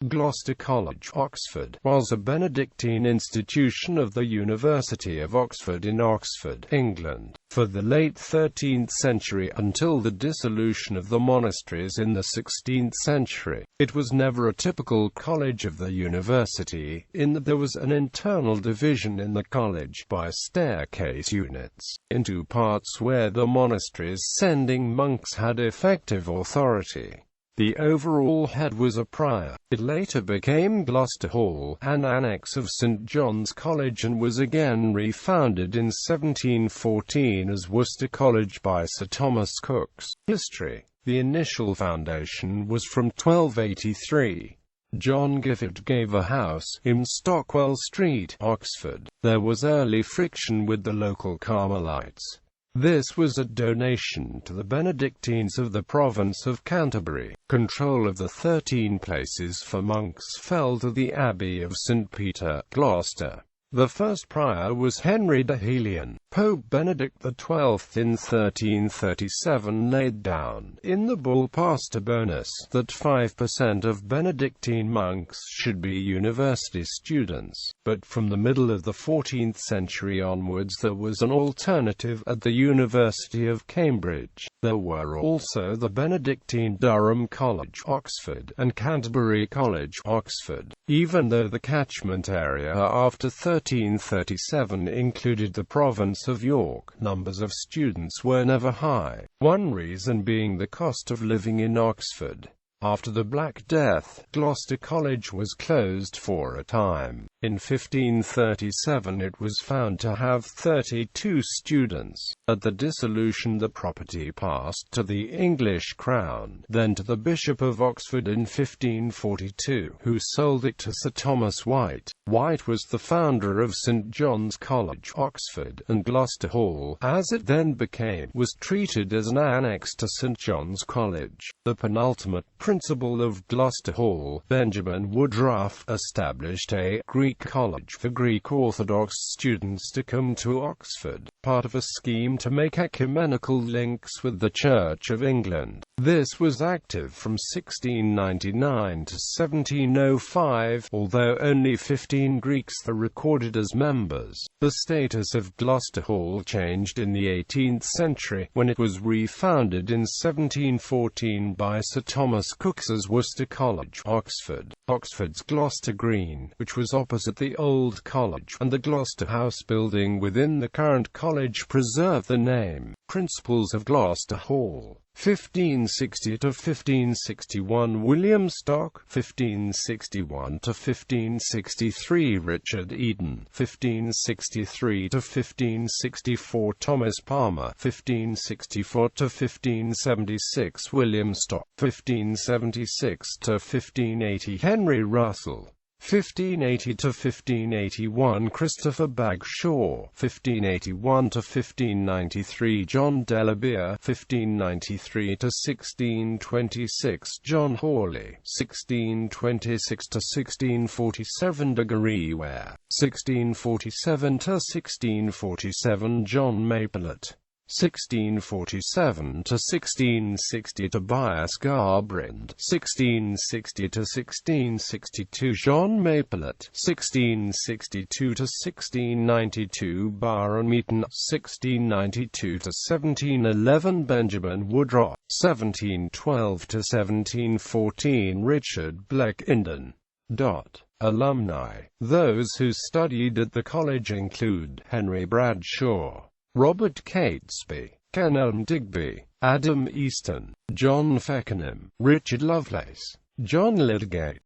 Gloucester College, Oxford, was a Benedictine institution of the University of Oxford in Oxford, England, for the late 13th century until the dissolution of the monasteries in the 16th century. It was never a typical college of the university, in that there was an internal division in the college by staircase units, into parts where the monasteries sending monks had effective authority. The overall head was a prior. It later became Gloucester Hall, an annexe of St. John's College, and was again refounded in 1714 as Worcester College by Sir Thomas Cookes. History. The initial foundation was from 1283. John Gifford gave a house in Stockwell Street, Oxford. There was early friction with the local Carmelites. This was a donation to the Benedictines of the province of Canterbury. Control of the 13 places for monks fell to the Abbey of St. Peter, Gloucester. The first prior was Henry de Helion. Pope Benedict XII in 1337 laid down, in the bull Pastor Bonus, that 5% of Benedictine monks should be university students, but from the middle of the 14th century onwards there was an alternative at the University of Cambridge. There were also the Benedictine Durham College, Oxford, and Canterbury College, Oxford, even though the catchment area after 1337 included the province of York. Numbers of students were never high, one reason being the cost of living in Oxford. After the Black Death, Gloucester College was closed for a time. In 1537 it was found to have 32 students. At the dissolution the property passed to the English crown, then to the Bishop of Oxford in 1542, who sold it to Sir Thomas White. White was the founder of St. John's College, Oxford, and Gloucester Hall, as it then became, was treated as an annexe to St. John's College. The penultimate principal of Gloucester Hall, Benjamin Woodruff, established a Greek college for Greek Orthodox students to come to Oxford, part of a scheme to make ecumenical links with the Church of England. This was active from 1699 to 1705, although only 15 Greeks were recorded as members. The status of Gloucester Hall changed in the 18th century, when it was refounded in 1714 by Sir Thomas Cookes as Worcester College, Oxford. Oxford's Gloucester Green, which was opposite the old college, and the Gloucester House building within the current college preserve the name. Principals of Gloucester Hall. 1560 to 1561 William Stock, 1561 to 1563 Richard Eden, 1563 to 1564 Thomas Palmer, 1564 to 1576 William Stock, 1576 to 1580 Henry Russell, 1580 to 1581 Christopher Bagshaw, 1581 to 1593 John Delabere, 1593 to 1626 John Hawley, 1626 to 1647 Gregory Ware, 1647 to 1647 John Maplet, 1647 to 1660 Tobias Garbrind, 1660 to 1662 John Maplet, 1662 to 1692 Baron Meaton, 1692 to 1711 Benjamin Woodruff, 1712 to 1714 Richard Bleckenden. Alumni. Those who studied at the college include Henry Bradshaw, Robert Catesby, Kenelm Digby, Adam Easton, John Feckenham, Richard Lovelace, John Lydgate,